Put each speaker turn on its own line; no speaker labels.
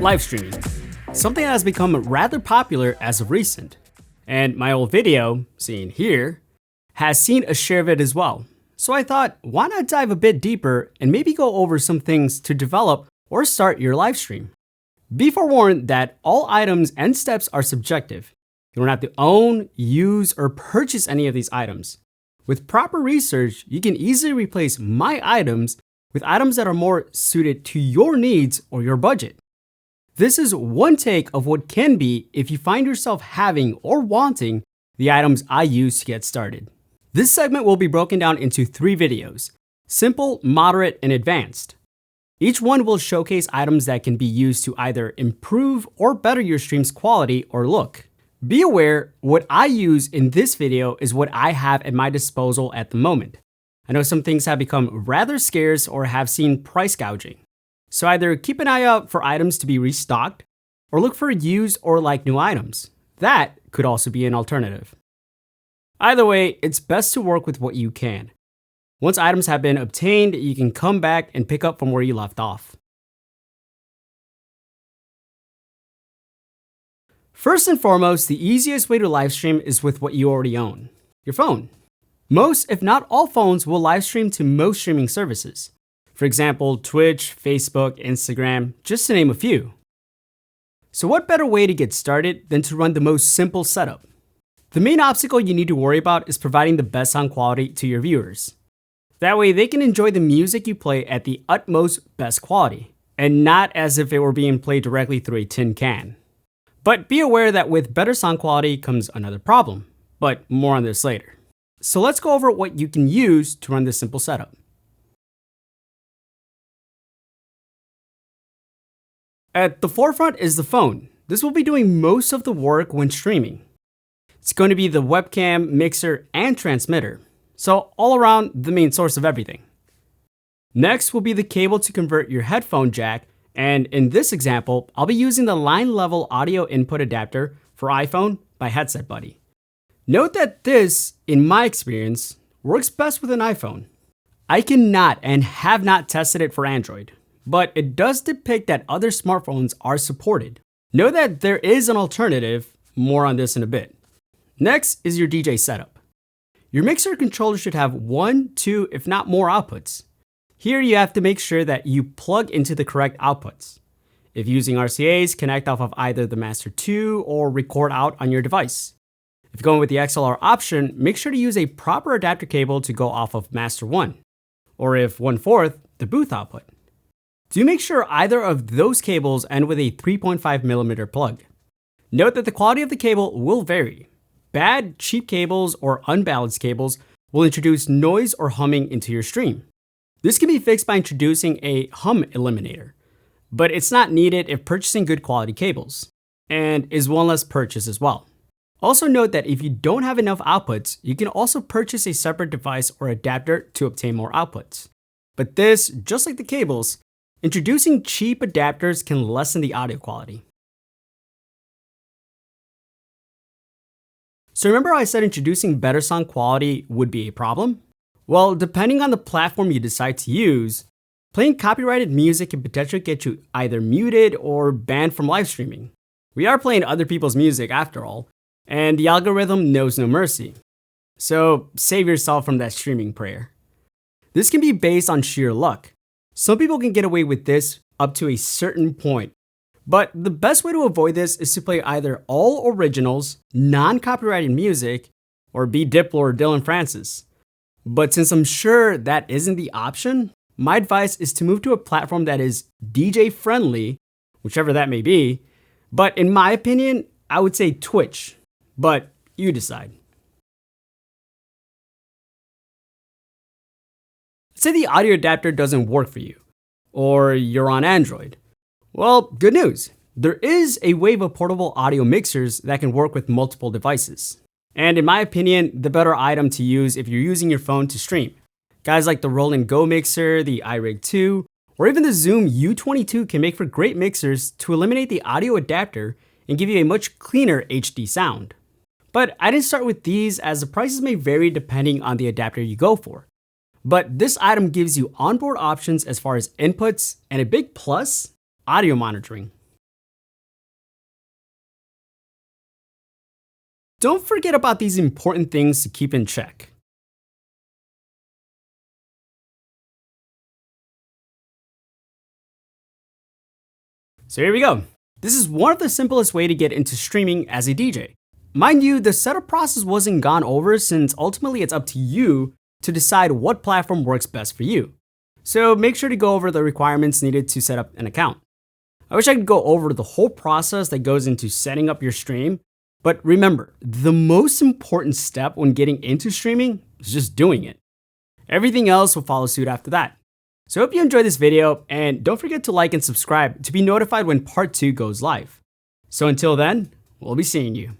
live streaming, something that has become rather popular as of recent. And my old video, seen here, has seen a share of it as well. So I thought, why not dive a bit deeper and maybe go over some things to develop or start your live stream. Be forewarned that all items and steps are subjective. You don't have to own, use, or purchase any of these items. With proper research, you can easily replace my items with items that are more suited to your needs or your budget. This is one take of what can be if you find yourself having or wanting the items I use to get started. This segment will be broken down into 3 videos: simple, moderate, and advanced. Each one will showcase items that can be used to either improve or better your stream's quality or look. Be aware, what I use in this video is what I have at my disposal at the moment. I know some things have become rather scarce or have seen price gouging. So either keep an eye out for items to be restocked or look for used or like new items. That could also be an alternative. Either way, it's best to work with what you can. Once items have been obtained, you can come back and pick up from where you left off. First and foremost, the easiest way to live stream is with what you already own: your phone. Most, if not all phones, will live stream to most streaming services. For example, Twitch, Facebook, Instagram, just to name a few. So what better way to get started than to run the most simple setup? The main obstacle you need to worry about is providing the best sound quality to your viewers. That way they can enjoy the music you play at the utmost best quality, and not as if it were being played directly through a tin can. But be aware that with better sound quality comes another problem, but more on this later. So let's go over what you can use to run this simple setup. At the forefront is the phone. This will be doing most of the work when streaming. It's going to be the webcam, mixer, and transmitter. So all around, the main source of everything. Next will be the cable to convert your headphone jack, and in this example, I'll be using the line level audio input adapter for iPhone by Headset Buddy. Note that this, in my experience, works best with an iPhone. I cannot and have not tested it for Android, but it does depict that other smartphones are supported. Know that there is an alternative, more on this in a bit. Next is your DJ setup. Your mixer controller should have 1, 2, if not more outputs. Here you have to make sure that you plug into the correct outputs. If using RCAs, connect off of either the Master 2 or record out on your device. If going with the XLR option, make sure to use a proper adapter cable to go off of Master 1, or if 1/4, the booth output. Do make sure either of those cables end with a 3.5mm plug. Note that the quality of the cable will vary. Bad, cheap cables or unbalanced cables will introduce noise or humming into your stream. This can be fixed by introducing a hum eliminator, but it's not needed if purchasing good quality cables, and is one less purchase as well. Also note that if you don't have enough outputs, you can also purchase a separate device or adapter to obtain more outputs. But this, just like the cables, introducing cheap adapters can lessen the audio quality. So remember I said introducing better sound quality would be a problem? Well, depending on the platform you decide to use, playing copyrighted music can potentially get you either muted or banned from live streaming. We are playing other people's music after all, and the algorithm knows no mercy. So save yourself from that streaming prayer. This can be based on sheer luck. Some people can get away with this up to a certain point, but the best way to avoid this is to play either all originals, non-copyrighted music, or be Diplo or Dylan Francis. But since I'm sure that isn't the option, my advice is to move to a platform that is DJ friendly, whichever that may be. But in my opinion, I would say Twitch, but you decide. Say the audio adapter doesn't work for you, or you're on Android. Well, good news. There is a wave of portable audio mixers that can work with multiple devices. And in my opinion, the better item to use if you're using your phone to stream. Guys like the Roland Go Mixer, the iRig 2, or even the Zoom U22 can make for great mixers to eliminate the audio adapter and give you a much cleaner HD sound. But I didn't start with these as the prices may vary depending on the adapter you go for. But this item gives you onboard options as far as inputs, and a big plus, audio monitoring. don't forget about these important things to keep in check. So here we go. This is one of the simplest way to get into streaming as a DJ. Mind you, the setup process wasn't gone over since ultimately it's up to you to decide what platform works best for you. So make sure to go over the requirements needed to set up an account. I wish I could go over the whole process that goes into setting up your stream, but remember, the most important step when getting into streaming is just doing it. Everything else will follow suit after that. So I hope you enjoyed this video, and don't forget to like and subscribe to be notified when part 2 goes live. So until then, we'll be seeing you.